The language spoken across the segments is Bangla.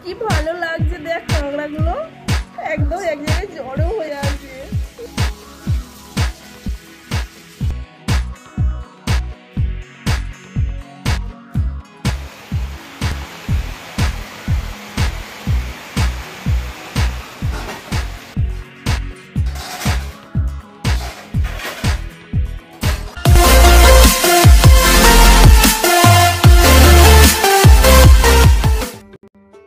কি ভালো লাগছে দেখ কাঁকড়াগুলো একদম এক জায়গায় জড়ো হয়ে আছে।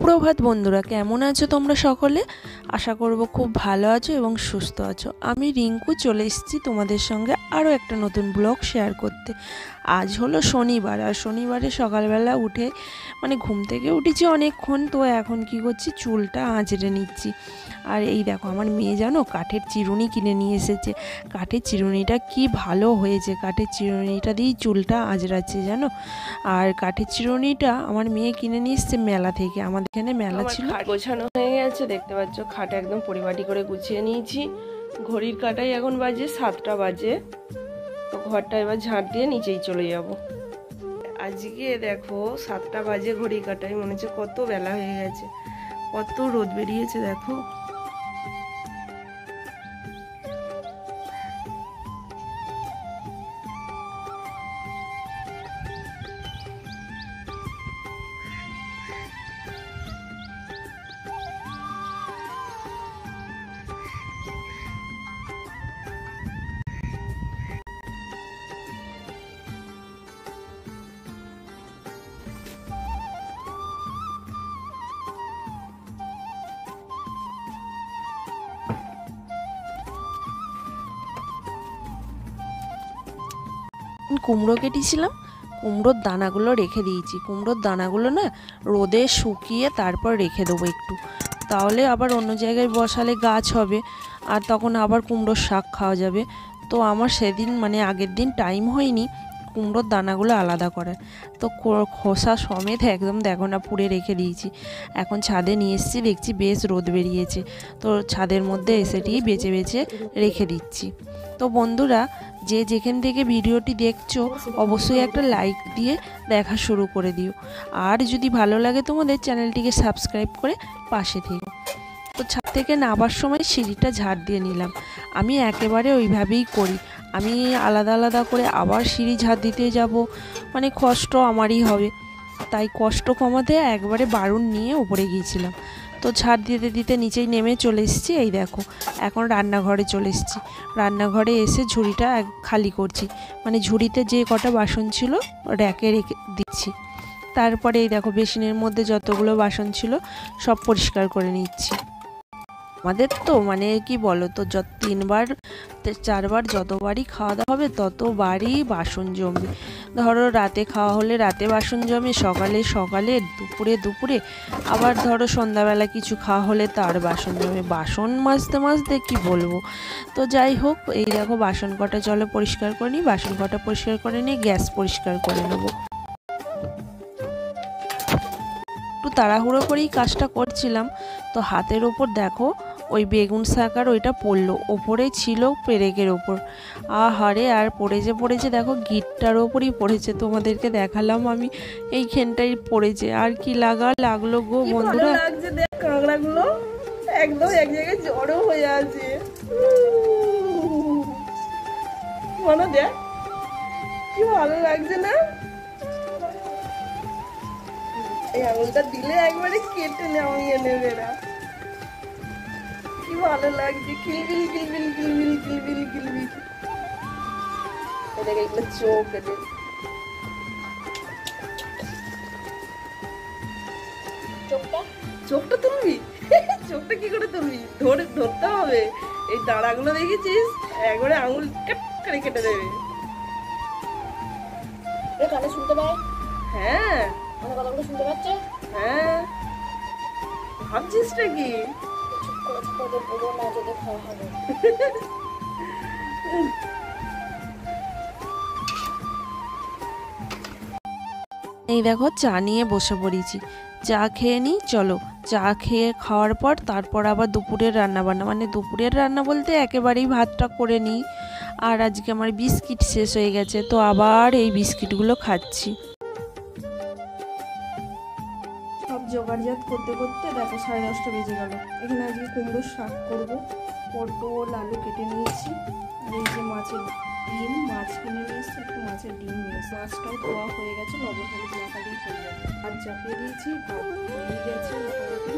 সুপ্রভাত বন্ধুরা, কেমন আছো তোমরা সকলে? আশা করব খুব ভালো আছো এবং সুস্থ আছো। আমি রিঙ্কু চলে এসেছি তোমাদের সঙ্গে আরও একটা নতুন ব্লগ শেয়ার করতে। আজ হলো শনিবার, আর শনিবারে সকালবেলা উঠে ঘুম থেকে উঠেছি অনেকক্ষণ, তো এখন কি করছি, চুলটা আঁচড়ে নিচ্ছি। আর এই দেখো আমার মেয়ে জানো কাঠের চিরুনি কিনে নিয়ে এসেছে। কাঠের চিরুনিটা কি ভালো হয়েছে, কাঠের চিরুনিটা দিয়েই চুলটা আঁচড়াচ্ছে জানো। আর কাঠের চিরুনিটা আমার মেয়ে কিনে নিয়ে এসছে মেলা থেকে, আমাদের এখানে মেলা ছিল। খাট গোছানো হয়ে গেছে, দেখতে পাচ্ছ খাট একদম পরিপাটি করে গুছিয়ে নিয়েছি। ঘড়ির কাঁটায় এখন বাজে 7টা বাজে। তো ঘরটা এবার ঝাঁট দিয়ে নিচেই চলে যাব। আজকে দেখো 7টা বাজে ঘড়ির কাঁটায়, মনে হচ্ছে কত বেলা হয়ে গেছে, কত রোদ বেরিয়েছে দেখো। কুমড়ো কেটেছিলাম, কুমড়োর দানাগুলো রেখে দিয়েছি। কুমড়োর দানাগুলো না রোদে শুকিয়ে তারপর রেখে দেবো একটু, তাহলে আবার অন্য জায়গায় বসালে গাছ হবে, আর তখন আবার কুমড়োর শাক খাওয়া যাবে। তো আমার সেদিন আগের দিন টাইম হয়নি কুমড়োর দানাগুলো আলাদা করার, তো খোসা সমেত একদম দেখো না পুড়ে রেখে দিয়েছি। এখন ছাদে নিয়ে এসেছি, দেখছি বেশ রোদ বেরিয়েছে, তো ছাদের মধ্যে এসেটি বেছে বেছে রেখে দিচ্ছি। তো বন্ধুরা, যে যেখান থেকে ভিডিওটি দেখছো অবশ্যই একটা লাইক দিয়ে দেখা শুরু করে দিও, আর যদি ভালো লাগে তোমাদের চ্যানেলটিকে সাবস্ক্রাইব করে পাশে থেকো। তো ছাদ থেকে নামার সময় সিঁড়িটা ঝাড় দিয়ে নিলাম। আমি একেবারে ওইভাবেই করি, আমি আলাদা আলাদা করে আবার সিঁড়ি ঝাড় দিতে যাব, কষ্ট আমারই হবে, তাই কষ্ট কমাতে একবারে বারুণ নিয়ে উপরে গিয়েছিলাম। তো ঝাড় দিতে দিতে নিচেই নেমে চলে এসেছি। এই দেখো এখন রান্নাঘরে চলে এসেছি। রান্নাঘরে এসে ঝুড়িটা খালি করছি, ঝুড়িতে যে কটা বাসন ছিল র্যাকে রেখে দিচ্ছি। তারপরে এই দেখো বেসিনের মধ্যে যতগুলো বাসন ছিল সব পরিষ্কার করে নিচ্ছি। আমাদের তো কি বলো তো, 3বার 4বার যতবারই খাওয়া দাওয়া হবে ততবারই বাসন জমবে। ধরো রাতে খাওয়া হলে রাতে বাসন জমে, সকালে সকালে, দুপুরে দুপুরে, আবার ধরো সন্ধ্যাবেলা কিছু খাওয়া হলে তার বাসন জমে। বাসন মাজতে মাজতে কি বলবো। তো যাই হোক, এই দেখো বাসন কটা চলো পরিষ্কার করে নিই। বাসন কটা পরিষ্কার করে নিয়ে গ্যাস পরিষ্কার করে নেবো। একটু তাড়াহুড়ো করেই কাজটা করছিলাম, তো হাতের ওপর দেখো ওই বেগুন শাক আর ওইটা পড়লো, ওপরে ছিল পেরেকের ওপর। আহারে, আর পড়েছে দেখো গিটটার ওপরই পড়েছে, তোমাদেরকে দেখালাম আমি এইখানটাই পড়েছে। আর কি লাগলো গো বন্ধুরা, লাগছে দেখ কাঁকড়াগুলো একদম এক জায়গায় জড়ো হয়ে আছে। মনে দেখ কি ভালো লাগছে না, এই আঙুলটা দিলে একবারে কেটে নামিয়ে নেবে না। কি ভালো লাগছে, কিলবিল কিলবিল কিলবিল কিলবিল কিলবিল। এটাকে এগুলো চোখ এদের চোখটা তুলবি। চোখটা কি করে তুলবি, ধরতে হবে। এই দাঁড়াগুলো দেখেছিস, একবারে আঙুল কাট করে কেটে দেবে। কানে শুনতে পাই? হ্যাঁ, আমার কথাগুলো শুনতে পাচ্ছে? হ্যাঁ, ভাবছিসটা কি? না যদি খাওয়া হবে। এই দেখো চা নিয়ে বসে পড়েছি, চা খেয়ে নিই চলো। চা খেয়ে খাওয়ার পর তারপর আবার দুপুরের রান্না বান্না, দুপুরের রান্না বলতে একেবারেই ভাতটা করে নিই। আর আজকে আমার বিস্কিট শেষ হয়ে গেছে, তো আবার এই বিস্কিটগুলো খাচ্ছি। সব জোগাড়জাত করতে করতে দেখো 10:30 বেজে গেল। এখানে আজকে কুমড়োর শাক করবো। পটল আলু কেটে নিয়েছি, আর এই যে মাছের ডিম, মাছ কিনে নিয়ে এসছি, একটু মাছের ডিম নিয়ে এসছি। মাছটাও ধোয়া হয়ে গেছে, লবণ হলুদ মাখালেই হয়ে যাবে। ভাত চাপিয়ে দিয়েছি, ভাত হয়ে গেছে মোটামুটি।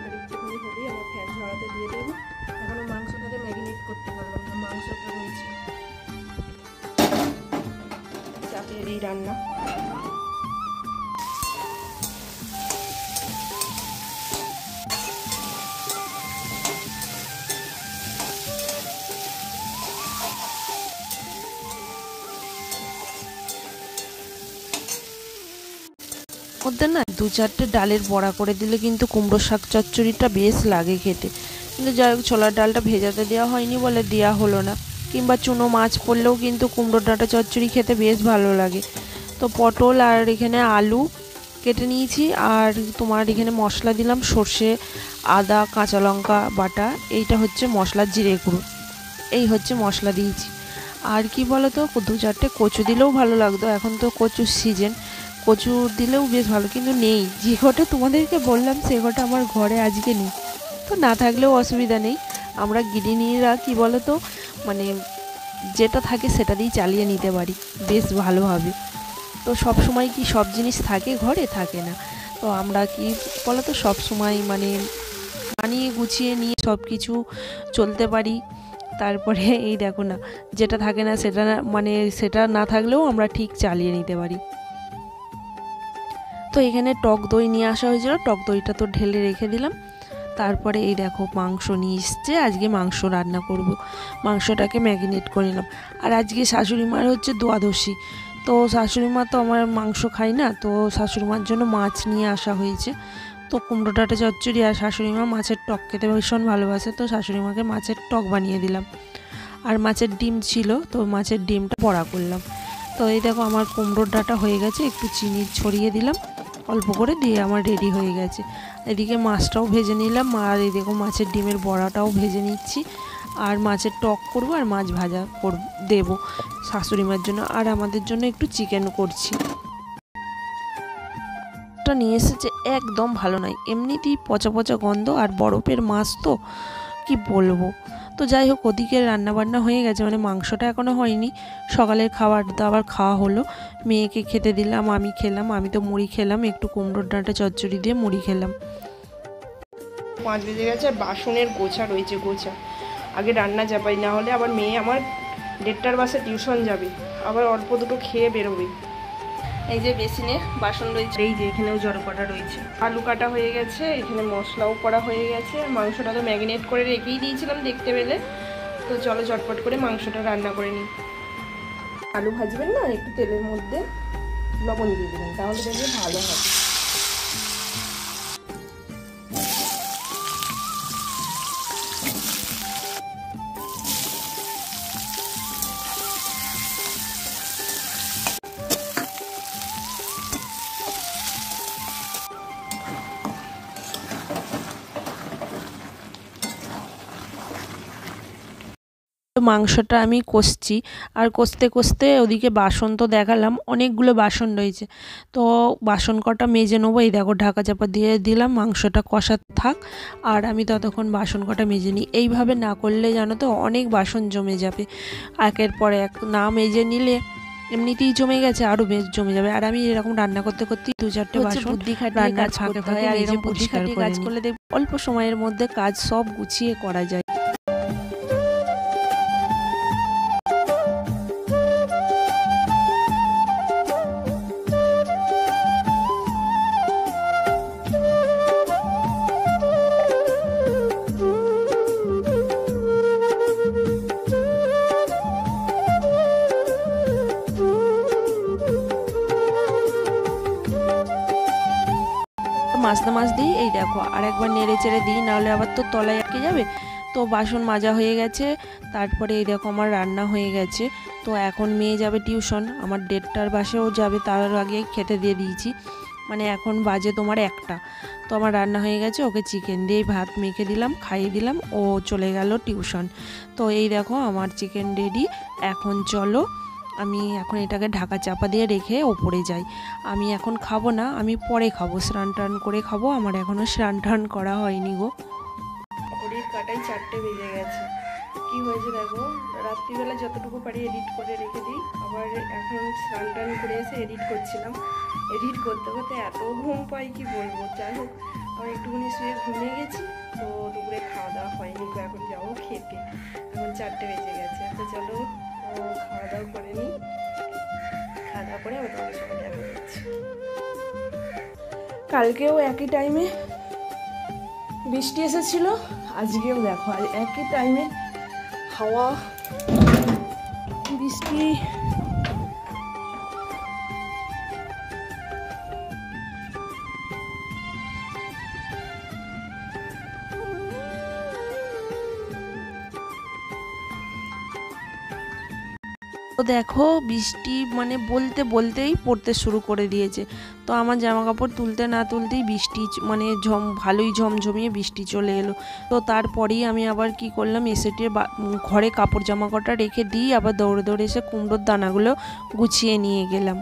আর একটুখানি হলেই আমার ফ্যান ঝরাতে দিয়ে দেবো। এখনো মাংসটাকে ম্যারিনেট করতে পারলাম না, মাংসটা রয়েছে, চাপিয়ে দিই রান্না। মধ্যে না 2-4টে ডালের বড়া করে দিলে কিন্তু কুমড়ো শাক চচ্চড়িটা বেশ লাগে খেতে, কিন্তু যাই হোক ছোলার ডালটা ভেজাতে দেওয়া হয়নি বলে দেওয়া হলো না। কিংবা চুনো মাছ পড়লেও কিন্তু কুমড়ো ডাঁটা চচ্চড়ি খেতে বেশ ভালো লাগে। তো পটল আর এখানে আলু কেটে নিয়েছি, আর তোমার এখানে মশলা দিলাম সর্ষে, আদা, কাঁচা লঙ্কা বাটা, এইটা হচ্ছে মশলার জিরে গুঁড়ো, এই হচ্ছে মশলা দিয়েছি। আর কি বলো তো, 2-4টে কচু দিলেও ভালো লাগতো, এখন তো কচুর সিজন, কচু দিলেও বেশ ভালো, কিন্তু নেই। যে কটা তোমাদেরকে বললাম সে কটা আমার ঘরে আজকে নেই, তো না থাকলেও অসুবিধা নেই। আমরা গৃহিণীরা কি বলো তো, মানে যেটা থাকে সেটা দিয়েই চালিয়ে নিতে পারি বেশ ভালোভাবে। তো সব সময় কি সব জিনিস থাকে ঘরে, থাকে না। তো আমরা কি বলো তো সব সময় মানে মানিয়ে গুছিয়ে নিয়ে সব কিছু চলতে পারি। তারপরে এই দেখো না, যেটা থাকে না সেটা মানে সেটা না থাকলেও আমরা ঠিক চালিয়ে নিতে পারি। তো এখানে টক দই নিয়ে আসা হয়েছিল, টক দইটা তো ঢেলে রেখে দিলাম। তারপরে এই দেখো মাংস নিয়ে এসছে, আজকে মাংস রান্না করব। মাংসটাকে ম্যারিনেট করে নিলাম। আর আজকে শাশুড়ি মার হচ্ছে দ্বাদশী, তো শাশুড়ি মা তো আমার মাংস খাই না, তো শাশুড়ি মার জন্য মাছ নিয়ে আসা হয়েছে। তো কুমড়ো ডাঁটা চচ্চড়ি, আর শাশুড়ি মা মাছের টক খেতে ভীষণ ভালোবাসে, তো শাশুড়ি মাকে মাছের টক বানিয়ে দিলাম। আর মাছের ডিম ছিল, তো মাছের ডিমটা বড়া করলাম। তো এই দেখো আমার কুমড়োর ডাঁটা হয়ে গেছে, একটু চিনি ছড়িয়ে দিলাম অল্প করে, দিয়ে আমার রেডি হয়ে গেছে। এদিকে মাছটাও ভেজে নিলাম, আর এই দেখো মাছের ডিমের বড়াটাও ভেজে নিচ্ছি। আর মাছের টক করব, আর মাছ ভাজা দেবো শাশুড়ি মার জন্য, আর আমাদের জন্য একটু চিকেন করছি। টা নিয়ে এসেছে একদম ভালো নয়, এমনিতেই পচা পচা গন্ধ, আর বরফের মাছ তো কি বলবো। তো যাই হোক ওদিকে রান্নাবান্না হয়ে গেছে, মানে মাংসটা এখনও হয়নি। সকালের খাবার দাবার খাওয়া হলো, মেয়েকে খেতে দিলাম, আমি খেলাম। আমি তো মুড়ি খেলাম, একটু কুমড়োর ডাঁটা চচ্চড়ি দিয়ে মুড়ি খেলাম। 5 বেজে গেছে, আর বাসনের গোছা রয়েছে, গোছা আগে রান্না চাপাই, না হলে আবার মেয়ে আমার 1:30টার বাসে টিউশন যাবে, আবার অল্প দুটো খেয়ে বেরোবে। এই যে বেসিনে বাসন রয়েছে, এই যে এখানেও জড়ো কাটা রয়েছে, আলু কাটা হয়ে গেছে, এখানে মশলাও করা হয়ে গেছে। মাংসটা তো ম্যারিনেট করে রেখেই দিয়েছিলাম দেখতে পেলে। তো চলো ঝটপট করে মাংসটা রান্না করে নিই। আলু ভাজবেন না, একটু তেলের মধ্যে লবণ দিয়ে দেবেন, তাহলে দেখবে ভালো হবে। মাংসটা আমি কষছি, আর কষতে কষতে ওদিকে বাসন তো দেখালাম, অনেকগুলো বাসন রয়েছে, তো বাসন কটা মেজে নেবো। এই দেখো ঢাকা চাপা দিয়ে দিলাম, মাংসটা কষা থাক, আর আমি ততক্ষণ বাসন কটা মেজে নিই। এইভাবে না করলে জানো তো অনেক বাসন জমে যাবে, একের পর এক না মেজে নিলে এমনিতেই জমে গেছে, আরও বেশ জমে যাবে। আর আমি এরকম রান্না করতে করতে 2-4টে বাসন বুদ্ধি খাটিয়ে রান্নার কাজ ফাঁকে করতে ফাঁকে হয়, আর নিজে এরকম বুদ্ধি পরিষ্কার খাটিয়ে করে কাজ নিই। করলে দেখবে অল্প সময়ের মধ্যে কাজ সব গুছিয়ে করা যায়। মাছ দিই, এই দেখো আর একবার নেড়ে চেড়ে দিই, নাহলে আবার তো তলায় আটকে যাবে। তো বাসন মাজা হয়ে গেছে, তারপরে এই দেখো আমার রান্না হয়ে গেছে। তো এখন মেয়ে যাবে টিউশন, আমার 1:30টার বাসেও যাবে, তার আগে খেতে দিয়ে দিয়েছি, মানে এখন বাজে তোমার 1টা। তো আমার রান্না হয়ে গেছে, ওকে চিকেন দিয়ে ভাত মেখে দিলাম, খাইয়ে দিলাম, ও চলে গেল টিউশন। তো এই দেখো আমার চিকেন রেডি। এখন চলো আমি এখন এটাকে ঢাকা চাপা দিয়ে রেখে ওপরে যাই। আমি এখন খাবো না, আমি পরে খাবো, স্নান টান করে খাবো। আমার এখনও স্নান টান করা হয়নি গো। ঘড়ির কাটাই 4টে বেজে গেছে। কি হয়েছে দেখো, রাত্রিবেলা যতটুকু পারি এডিট করে রেখে দিই, আবার এখন স্নান টান করে এসে এডিট করছিলাম। এডিট করতে করতে এত ঘুম পাই কি বলবো। যাই হোক, আমি একটুখানি শুয়ে ঘুমিয়ে গেছি, তো দুপুরে খাওয়া দাওয়া হয়নি, তো এখন যাবো খেতে। এখন 4টে বেজে গেছে, তো চলো খাওয়া দাওয়া করে নিই। খাওয়া দাওয়া করে আমি তোমাদের সঙ্গে দেখা করছি। কালকেও একই টাইমে বৃষ্টি এসেছিল, আজকেও দেখো একই টাইমে হাওয়া বৃষ্টি। তো দেখো বৃষ্টি মানে বলতে বলতেই পড়তে শুরু করে দিয়েছে। তো আমার জামা কাপড় তুলতে না তুলতেই বৃষ্টি মানে ভালোই ঝমঝমিয়ে বৃষ্টি চলে এলো। তো তারপরেই আমি আবার কি করলাম, এসেটে ঘরে কাপড় জামা কটা রেখে দিই, আবার দৌড়ে দৌড়ে এসে কুমড়োর দানাগুলো গুছিয়ে নিয়ে গেলাম।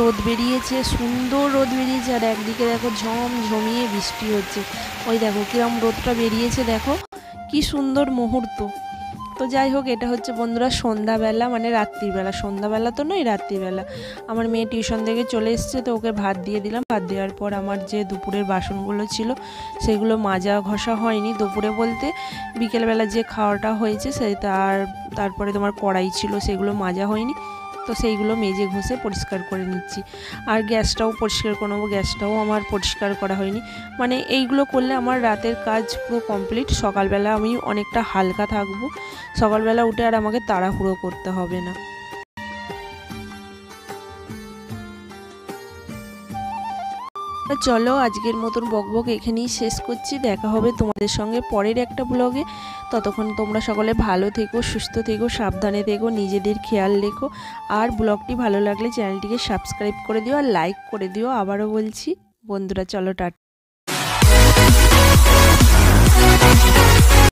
রোদ বেরিয়েছে, সুন্দর রোদ বেরিয়েছে, আর একদিকে দেখো ঝমঝমিয়ে বৃষ্টি হচ্ছে। ওই দেখো কিরম রোদটা বেরিয়েছে, দেখো কি সুন্দর মুহূর্ত। তো যাই হোক, এটা হচ্ছে বন্ধুরা সন্ধ্যাবেলা, মানে রাত্রিবেলা। সন্ধ্যাবেলা তো নয়, রাত্রিবেলা। আমার মেয়ে টিউশন থেকে চলে এসছে, তো ওকে ভাত দিয়ে দিলাম। ভাত দেওয়ার পর আমার যে দুপুরের বাসনগুলো ছিল সেগুলো মাজা ঘষা হয়নি। দুপুরে বলতে বিকেলবেলা যে খাওয়াটা হয়েছে তারপরে তোমার কড়াই ছিল, সেগুলো মাজা হয়নি। তো সেইগুলো মেজে ঘষে পরিষ্কার করে নিচ্ছি। আর গ্যাসটাও পরিষ্কার করে নেবো, গ্যাসটাও আমার পরিষ্কার করা হয়নি। মানে এইগুলো করলে আমার রাতের কাজ পুরো কমপ্লিট। সকালবেলা আমি অনেকটা হালকা থাকবো, সকালবেলা উঠে আর আমাকে তাড়াহুড়ো করতে হবে না। চলো আজকের মতন বকবক এখানেই শেষ করছি। দেখা হবে তোমাদের সঙ্গে পরের একটা ব্লগে। ততক্ষণ তোমরা সকলে ভালো থেকো, সুস্থ থেকো, সাবধানে থেকো, নিজেদের খেয়াল রেখো। আর ব্লগটি ভালো লাগলে চ্যানেলটিকে সাবস্ক্রাইব করে দিও আর লাইক করে দিও। আবারও বলছি বন্ধুরা, চলো টাটা।